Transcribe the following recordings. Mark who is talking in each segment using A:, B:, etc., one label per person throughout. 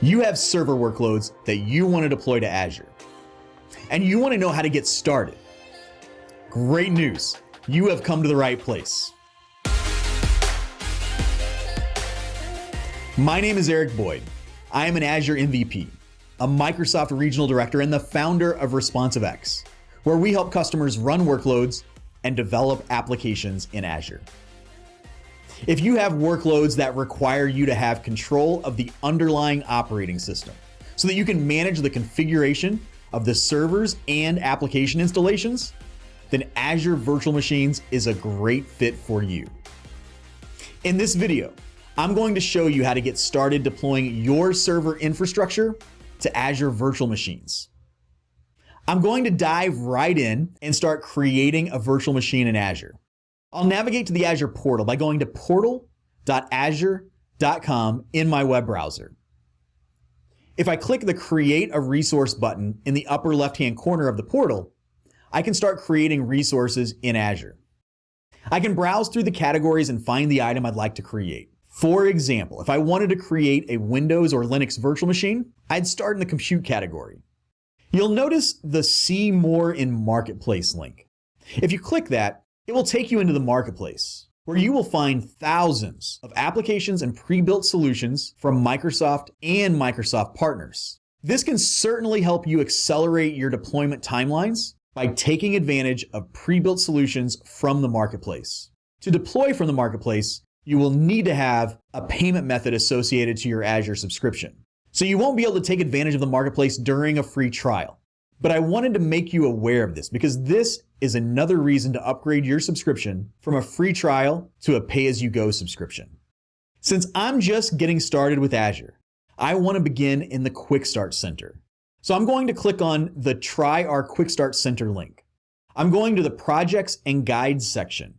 A: You have server workloads that you want to deploy to Azure, and you want to know how to get started. Great news, you have come to the right place. My name is Eric Boyd. I am an Azure MVP, a Microsoft Regional Director, and the founder of ResponsiveX, where we help customers run workloads and develop applications in Azure. If you have workloads that require you to have control of the underlying operating system so that you can manage the configuration of the servers and application installations, then Azure Virtual Machines is a great fit for you. In this video, I'm going to show you how to get started deploying your server infrastructure to Azure Virtual Machines. I'm going to dive right in and start creating a virtual machine in Azure. I'll navigate to the Azure portal by going to portal.azure.com in my web browser. If I click the Create a Resource button in the upper left-hand corner of the portal, I can start creating resources in Azure. I can browse through the categories and find the item I'd like to create. For example, if I wanted to create a Windows or Linux virtual machine, I'd start in the Compute category. You'll notice the See More in Marketplace link. If you click that, it will take you into the marketplace, where you will find thousands of applications and pre-built solutions from Microsoft and Microsoft partners. This can certainly help you accelerate your deployment timelines by taking advantage of pre-built solutions from the marketplace. To deploy from the marketplace, you will need to have a payment method associated to your Azure subscription. So you won't be able to take advantage of the marketplace during a free trial. But I wanted to make you aware of this because this is another reason to upgrade your subscription from a free trial to a pay-as-you-go subscription. Since I'm just getting started with Azure, I want to begin in the Quick Start Center. So I'm going to click on the Try Our Quick Start Center link. I'm going to the Projects and Guides section.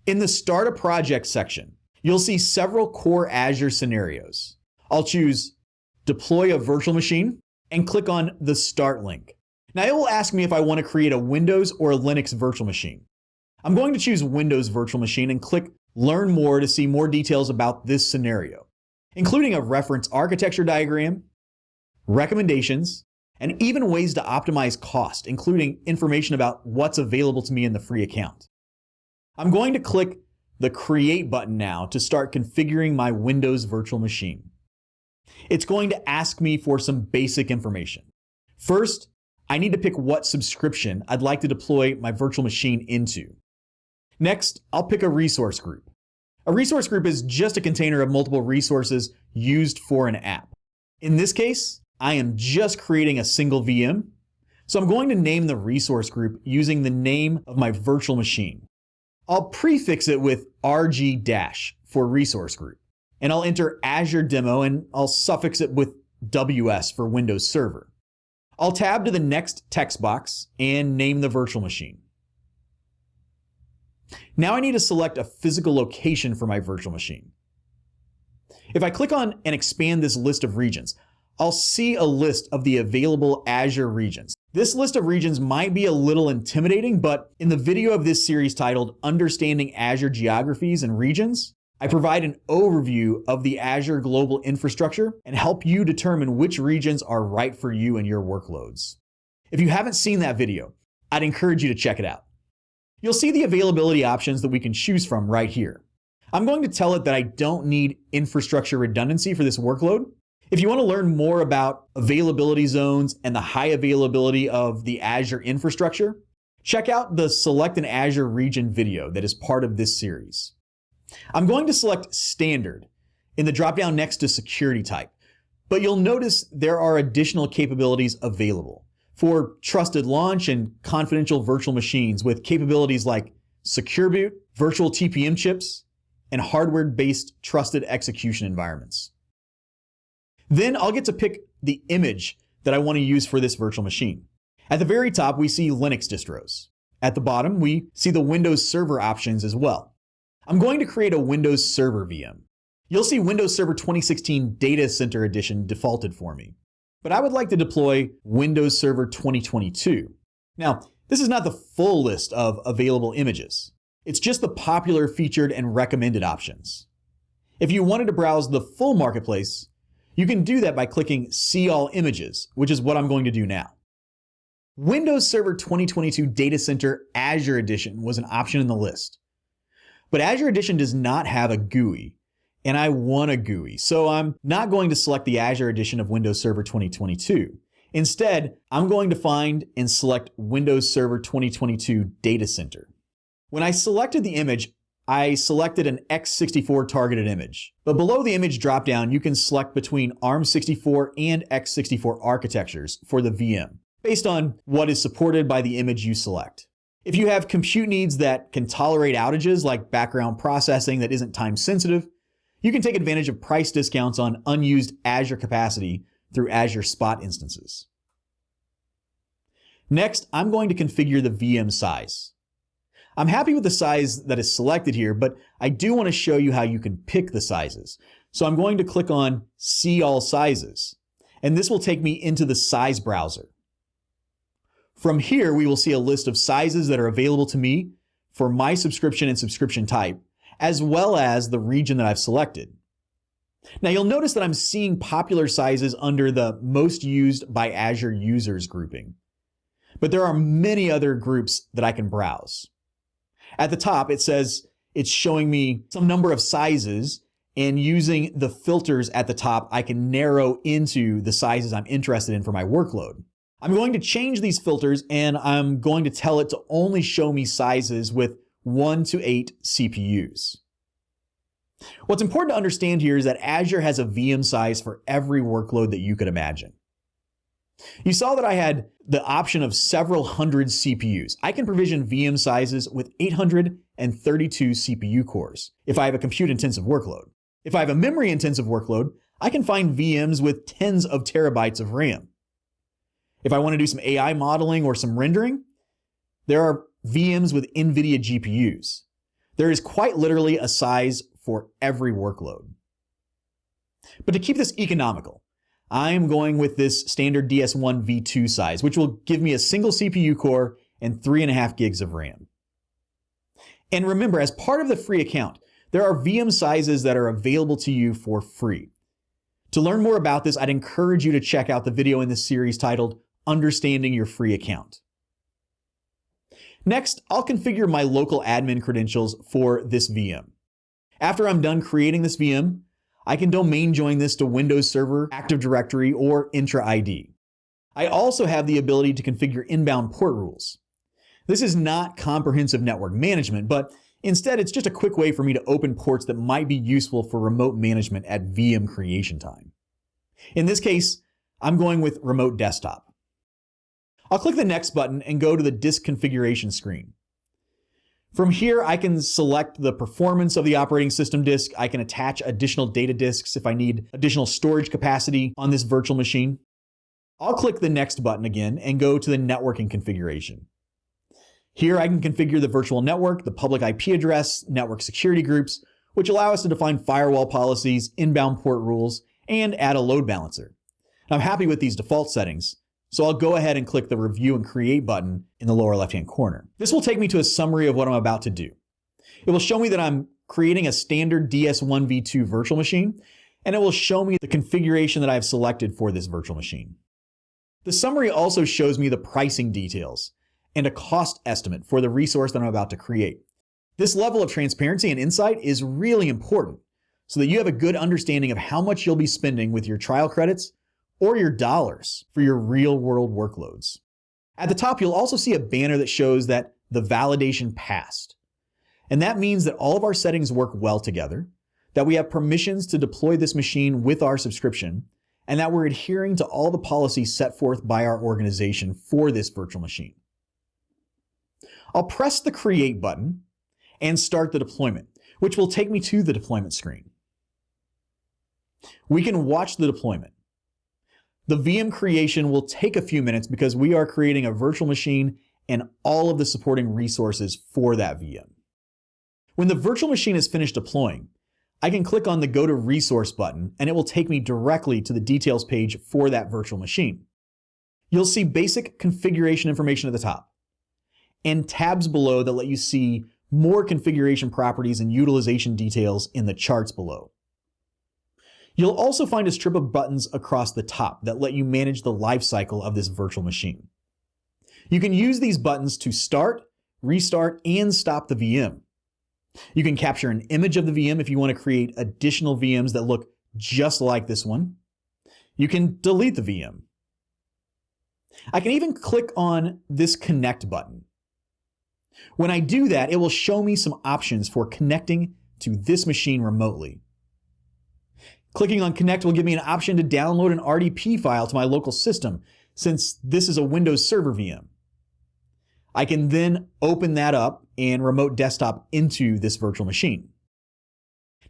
A: In the Start a Project section, you'll see several core Azure scenarios. I'll choose Deploy a Virtual Machine and click on the Start link. Now it will ask me if I want to create a Windows or a Linux virtual machine. I'm going to choose Windows Virtual Machine and click Learn More to see more details about this scenario, including a reference architecture diagram, recommendations, and even ways to optimize cost, including information about what's available to me in the free account. I'm going to click the Create button now to start configuring my Windows virtual machine. It's going to ask me for some basic information. First, I need to pick what subscription I'd like to deploy my virtual machine into. Next, I'll pick a resource group. A resource group is just a container of multiple resources used for an app. In this case, I am just creating a single VM, so I'm going to name the resource group using the name of my virtual machine. I'll prefix it with RG- for resource group, and I'll enter Azure Demo and I'll suffix it with WS for Windows Server. I'll tab to the next text box and name the virtual machine. Now I need to select a physical location for my virtual machine. If I click on and expand this list of regions, I'll see a list of the available Azure regions. This list of regions might be a little intimidating, but in the video of this series titled Understanding Azure Geographies and Regions, I provide an overview of the Azure global infrastructure and help you determine which regions are right for you and your workloads. If you haven't seen that video, I'd encourage you to check it out. You'll see the availability options that we can choose from right here. I'm going to tell it that I don't need infrastructure redundancy for this workload. If you want to learn more about availability zones and the high availability of the Azure infrastructure, check out the Select an Azure Region video that is part of this series. I'm going to select Standard in the dropdown next to Security Type, but you'll notice there are additional capabilities available for trusted launch and confidential virtual machines with capabilities like Secure Boot, virtual TPM chips, and hardware-based trusted execution environments. Then I'll get to pick the image that I want to use for this virtual machine. At the very top, we see Linux distros. At the bottom, we see the Windows Server options as well. I'm going to create a Windows Server VM. You'll see Windows Server 2016 Data Center Edition defaulted for me, but I would like to deploy Windows Server 2022. Now, this is not the full list of available images. It's just the popular, featured, and recommended options. If you wanted to browse the full marketplace, You can do that by clicking See All Images, which is what I'm going to do now. Windows Server 2022 Data Center Azure Edition was an option in the list. But Azure Edition does not have a GUI, and I want a GUI, so I'm not going to select the Azure Edition of Windows Server 2022. Instead, I'm going to find and select Windows Server 2022 Data Center. When I selected the image, I selected an x64 targeted image. But below the image dropdown, you can select between ARM64 and x64 architectures for the VM, based on what is supported by the image you select. If you have compute needs that can tolerate outages like background processing that isn't time sensitive, you can take advantage of price discounts on unused Azure capacity through Azure Spot instances. Next, I'm going to configure the VM size. I'm happy with the size that is selected here, but I do want to show you how you can pick the sizes. So I'm going to click on See All Sizes, and this will take me into the size browser. From here, we will see a list of sizes that are available to me for my subscription and subscription type, as well as the region that I've selected. Now you'll notice that I'm seeing popular sizes under the Most Used by Azure Users grouping, but there are many other groups that I can browse. At the top, it says it's showing me some number of sizes, and using the filters at the top, I can narrow into the sizes I'm interested in for my workload. I'm going to change these filters, and I'm going to tell it to only show me sizes with 1 to 8 CPUs. What's important to understand here is that Azure has a VM size for every workload that you could imagine. You saw that I had the option of several hundred CPUs. I can provision VM sizes with 832 CPU cores if I have a compute-intensive workload. If I have a memory-intensive workload, I can find VMs with tens of terabytes of RAM. If I want to do some AI modeling or some rendering, there are VMs with NVIDIA GPUs. There is quite literally a size for every workload. But to keep this economical, I'm going with this standard DS1 V2 size, which will give me a single CPU core and 3.5 gigs of RAM. And remember, as part of the free account, there are VM sizes that are available to you for free. To learn more about this, I'd encourage you to check out the video in this series titled Understanding Your Free Account. Next, I'll configure my local admin credentials for this VM. After I'm done creating this VM, I can domain join this to Windows Server, Active Directory, or Intra ID. I also have the ability to configure inbound port rules. This is not comprehensive network management, but instead it's just a quick way for me to open ports that might be useful for remote management at VM creation time. In this case, I'm going with Remote Desktop. I'll click the Next button and go to the disk configuration screen. From here, I can select the performance of the operating system disk. I can attach additional data disks if I need additional storage capacity on this virtual machine. I'll click the Next button again and go to the networking configuration. Here I can configure the virtual network, the public IP address, network security groups, which allow us to define firewall policies, inbound port rules, and add a load balancer. I'm happy with these default settings, so I'll go ahead and click the Review and Create button in the lower left-hand corner. This will take me to a summary of what I'm about to do. It will show me that I'm creating a standard DS1 V2 virtual machine, and it will show me the configuration that I've selected for this virtual machine. The summary also shows me the pricing details and a cost estimate for the resource that I'm about to create. This level of transparency and insight is really important so that you have a good understanding of how much you'll be spending with your trial credits or your dollars for your real-world workloads. At the top, you'll also see a banner that shows that the validation passed. And that means that all of our settings work well together, that we have permissions to deploy this machine with our subscription, and that we're adhering to all the policies set forth by our organization for this virtual machine. I'll press the Create button and start the deployment, which will take me to the deployment screen. We can watch the deployment. The VM creation will take a few minutes because we are creating a virtual machine and all of the supporting resources for that VM. When the virtual machine is finished deploying, I can click on the Go to Resource button and it will take me directly to the details page for that virtual machine. You'll see basic configuration information at the top and tabs below that let you see more configuration properties and utilization details in the charts below. You'll also find a strip of buttons across the top that let you manage the lifecycle of this virtual machine. You can use these buttons to start, restart, and stop the VM. You can capture an image of the VM if you want to create additional VMs that look just like this one. You can delete the VM. I can even click on this connect button. When I do that, it will show me some options for connecting to this machine remotely. Clicking on connect will give me an option to download an RDP file to my local system, since this is a Windows Server VM. I can then open that up and remote desktop into this virtual machine.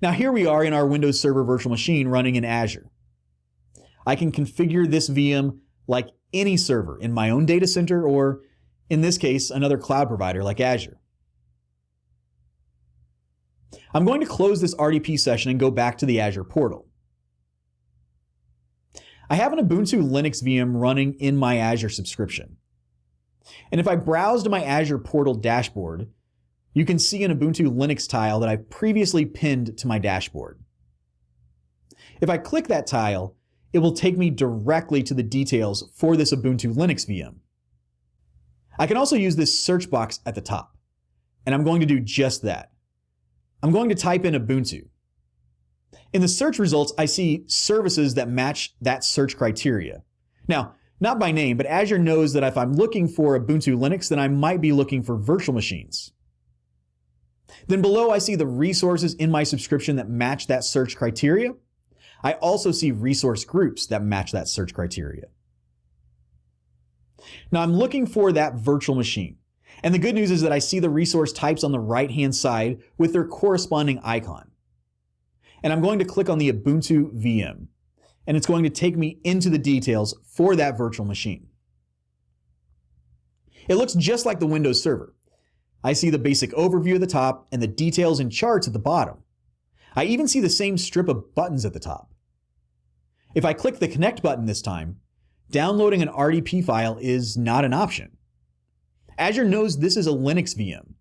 A: Now here we are in our Windows Server virtual machine running in Azure. I can configure this VM like any server in my own data center, or in this case, another cloud provider like Azure. I'm going to close this RDP session and go back to the Azure portal. I have an Ubuntu Linux VM running in my Azure subscription. And if I browse to my Azure portal dashboard, you can see an Ubuntu Linux tile that I've previously pinned to my dashboard. If I click that tile, it will take me directly to the details for this Ubuntu Linux VM. I can also use this search box at the top, and I'm going to do just that. I'm going to type in Ubuntu. In the search results, I see services that match that search criteria. Now, not by name, but Azure knows that if I'm looking for Ubuntu Linux, then I might be looking for virtual machines. Then below, I see the resources in my subscription that match that search criteria. I also see resource groups that match that search criteria. Now I'm looking for that virtual machine. And the good news is that I see the resource types on the right-hand side with their corresponding icon. And I'm going to click on the Ubuntu VM. And it's going to take me into the details for that virtual machine. It looks just like the Windows Server. I see the basic overview at the top and the details and charts at the bottom. I even see the same strip of buttons at the top. If I click the connect button this time, downloading an RDP file is not an option. Azure knows this is a Linux VM,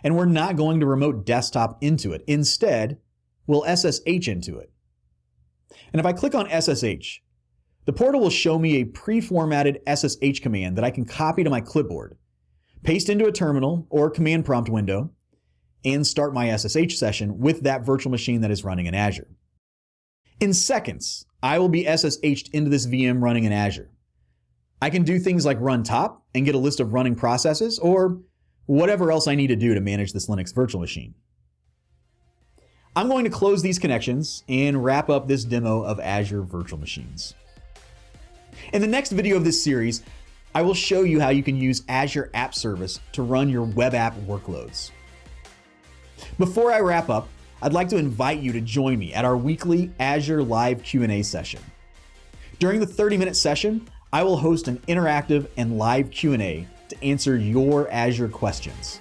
A: and we're not going to remote desktop into it. Instead, we'll SSH into it. And if I click on SSH, the portal will show me a pre-formatted SSH command that I can copy to my clipboard, paste into a terminal or command prompt window, and start my SSH session with that virtual machine that is running in Azure. In seconds, I will be SSH'd into this VM running in Azure. I can do things like run top and get a list of running processes, or whatever else I need to do to manage this Linux virtual machine. I'm going to close these connections and wrap up this demo of Azure virtual machines. In the next video of this series, I will show you how you can use Azure App Service to run your web app workloads. Before I wrap up, I'd like to invite you to join me at our weekly Azure Live Q&A session. During the 30-minute session, I will host an interactive and live Q&A to answer your Azure questions.